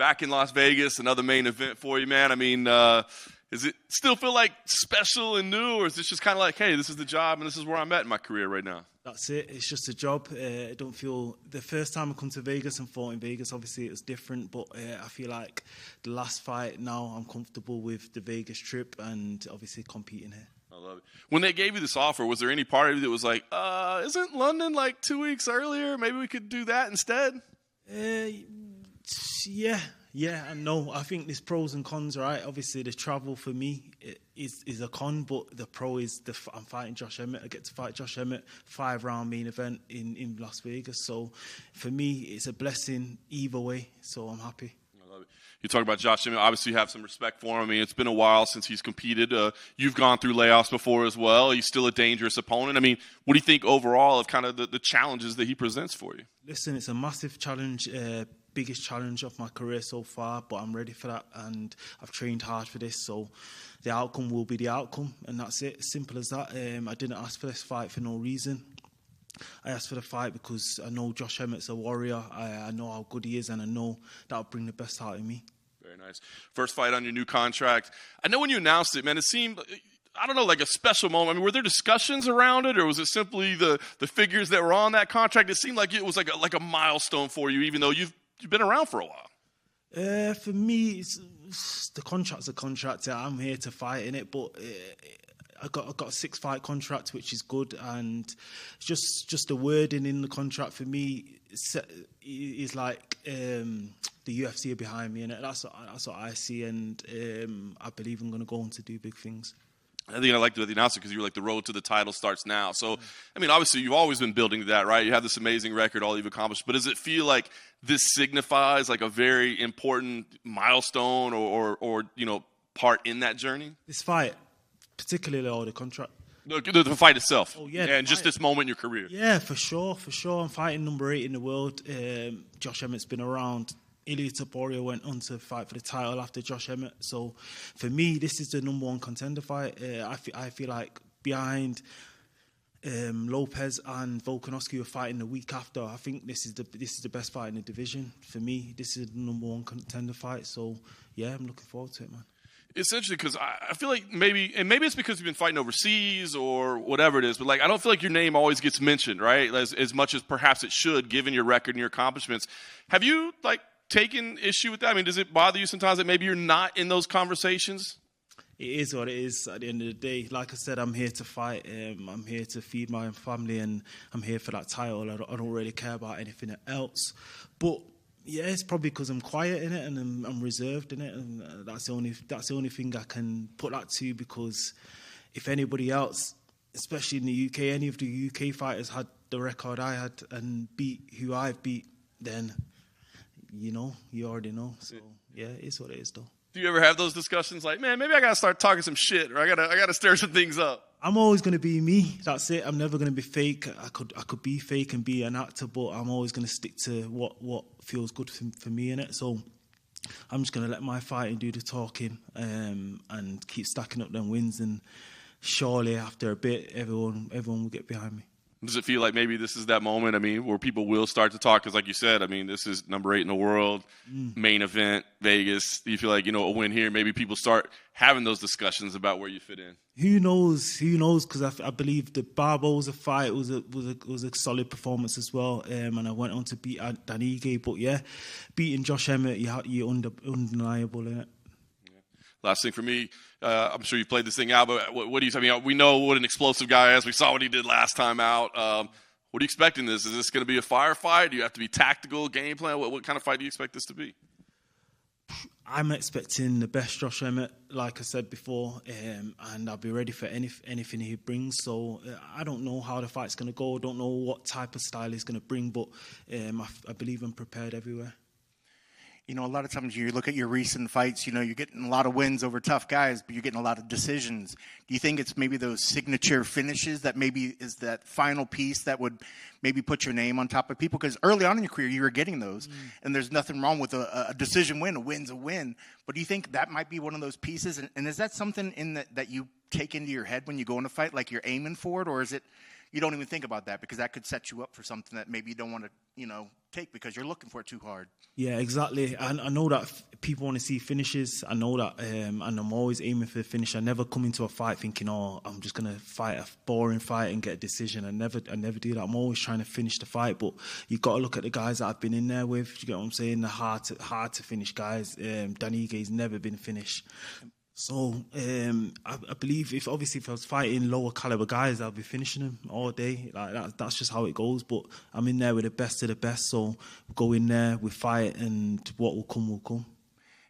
back in Las Vegas, another main event for you, man. I mean, does it still feel like special and new, or is this just kind of like, hey, this is the job and this is where I'm at in my career right now? That's it. It's just a job. I don't feel the first time I come to Vegas and fought in Vegas, obviously it was different, but I feel like the last fight now I'm comfortable with the Vegas trip and obviously competing here. I love it. When they gave you this offer, was there any part of you that was like, isn't London like 2 weeks earlier? Maybe we could do that instead? Yeah and no. I think there's pros and cons, right? Obviously, the travel for me is a con, but the pro is I'm fighting Josh Emmett. I get to fight Josh Emmett, 5-round main event in Las Vegas. So for me, it's a blessing either way. So I'm happy. I love it. You talk about Josh Emmett. Obviously, you have some respect for him. I mean, it's been a while since he's competed. You've gone through layoffs before as well. He's still a dangerous opponent. I mean, what do you think overall of kind of the challenges that he presents for you? Listen, it's a massive challenge. Biggest challenge of my career so far, but I'm ready for that and I've trained hard for this, so the outcome will be the outcome, and that's it. Simple as that. I didn't ask for this fight for no reason. I asked for the fight because I know Josh Emmett's a warrior. I know how good he is, and I know that'll bring the best out of me. Very nice. First fight on your new contract. I know when you announced it, man, it seemed, I don't know, like a special moment. I mean, were there discussions around it, or was it simply the figures that were on that contract? It seemed like it was like a milestone for you, even though you've been around for a while. For me, the contract's a contract. I'm here to fight in it, but I got a 6-fight contract, which is good, and just the wording in the contract for me is like the UFC are behind me, and that's what I see, and I believe I'm going to go on to do big things. I think I liked the announcer because you were like, the road to the title starts now. So, I mean, obviously you've always been building to that, right? You have this amazing record, all you've accomplished. But does it feel like this signifies like a very important milestone or part in that journey? This fight, particularly or the contract? The fight itself. Oh, yeah. And just this moment in your career. Yeah, for sure. I'm fighting number 8 in the world. Josh Emmett's been around. Ilia Topuria went on to fight for the title after Josh Emmett. So for me, this is the number 1 contender fight. I feel like behind Lopez and Volkanovski are fighting the week after. I think this is the best fight in the division. For me, this is the number 1 contender fight. So yeah, I'm looking forward to it, man. It's interesting because I feel like maybe it's because you've been fighting overseas or whatever it is, but like I don't feel like your name always gets mentioned, right? As much as perhaps it should, given your record and your accomplishments. Have you like taken issue with that? I mean, does it bother you sometimes that maybe you're not in those conversations? It is what it is at the end of the day. Like I said, I'm here to fight. I'm here to feed my family, and I'm here for that title. I don't really care about anything else. But yeah, it's probably because I'm quiet in it and I'm reserved in it, and that's the only thing I can put that to. Because if anybody else, especially in the UK, any of the UK fighters had the record I had and beat who I've beat, then you already know. So yeah, it is what it is, though. Do you ever have those discussions like, man, maybe I gotta start talking some shit, or I gotta stir some things up? I'm always gonna be me. That's it. I'm never gonna be fake. I could be fake and be an actor, but I'm always gonna stick to what feels good for me in it. So I'm just gonna let my fighting do the talking, and keep stacking up them wins. And surely after a bit, everyone will get behind me. Does it feel like maybe this is that moment, I mean, where people will start to talk? Because like you said, I mean, this is number 8 in the world, main event, Vegas. Do you feel like, a win here, maybe people start having those discussions about where you fit in? Who knows? Because I believe the Barboza fight was a solid performance as well. And I went on to beat Dan Ige. But yeah, beating Josh Emmett, you're undeniable in it. Last thing for me, I'm sure you played this thing out, but what do you? I mean, we know what an explosive guy is. We saw what he did last time out. What are you expecting this? Is this going to be a firefight? Do you have to be tactical, game plan? What kind of fight do you expect this to be? I'm expecting the best Josh Emmett, like I said before, and I'll be ready for anything he brings. So I don't know how the fight's going to go. I don't know what type of style he's going to bring, but I believe I'm prepared everywhere. A lot of times you look at your recent fights, you're getting a lot of wins over tough guys, but you're getting a lot of decisions. Do you think it's maybe those signature finishes that maybe is that final piece that would maybe put your name on top of people? Because early on in your career, you were getting those, and there's nothing wrong with a decision win. A win's a win. But do you think that might be one of those pieces? And is that something that you take into your head when you go in a fight, like you're aiming for it? Or is it you don't even think about that because that could set you up for something that maybe you don't want to, take because you're looking for it too hard. Yeah, exactly. I know that people want to see finishes. I know that, and I'm always aiming for the finish. I never come into a fight thinking, "Oh, I'm just gonna fight a boring fight and get a decision." I never do that. I'm always trying to finish the fight. But you've got to look at the guys that I've been in there with. You get what I'm saying? The hard to finish guys. Dan Ige's never been finished. So I believe if I was fighting lower caliber guys, I'll be finishing them all day. Like that's just how it goes. But I'm in there with the best of the best, so we go in there, we fight, and what will come will come.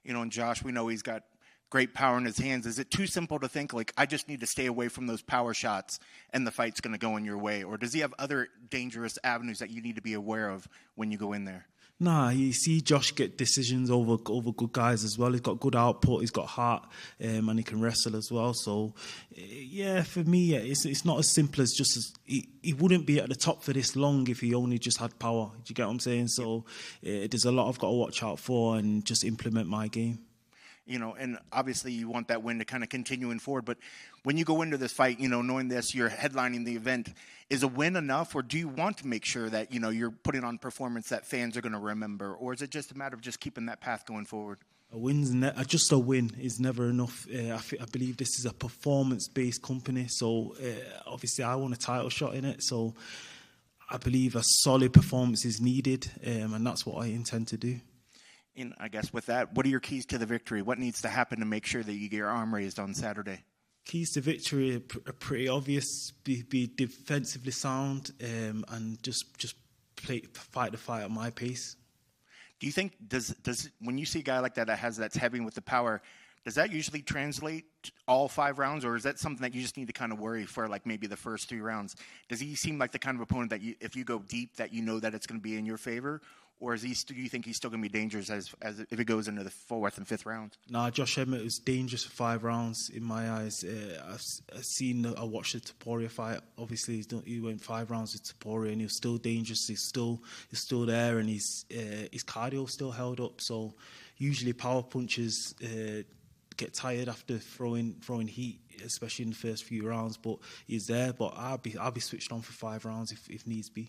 And Josh, we know he's got great power in his hands. Is it too simple to think like I just need to stay away from those power shots and the fight's going to go in your way, or does he have other dangerous avenues that you need to be aware of when you go in there? Nah, you see Josh get decisions over good guys as well. He's got good output, he's got heart, and he can wrestle as well. So, yeah, for me, it's not as simple as just as he wouldn't be at the top for this long if he only just had power. Do you get what I'm saying? So, there's a lot I've got to watch out for and just implement my game. And obviously you want that win to kind of continue forward. But when you go into this fight, knowing this, you're headlining the event, is a win enough? Or do you want to make sure that, you're putting on performance that fans are going to remember? Or is it just a matter of just keeping that path going forward? Just a win is never enough. I believe this is a performance-based company. So obviously I want a title shot in it. So I believe a solid performance is needed. And that's what I intend to do. And I guess with that, what are your keys to the victory? What needs to happen to make sure that you get your arm raised on Saturday? Keys to victory are pretty obvious. Be defensively sound and just fight the fight at my pace. Do you think does when you see a guy like that's heavy with the power, does that usually translate all 5 rounds, or is that something that you just need to kind of worry for, like maybe the first 3 rounds? Does he seem like the kind of opponent that if you go deep, that that it's going to be in your favor? Or do you think he's still going to be dangerous as if it goes into the 4th and 5th rounds? Nah, Josh Emmett was dangerous for 5 rounds in my eyes. I watched the Topuria fight. Obviously, he went 5 rounds with Topuria, and he was still dangerous. He's still there, and his cardio still held up. So usually power punches get tired after throwing heat, especially in the first few rounds. But he's there. But I'll be switched on for 5 rounds if needs be.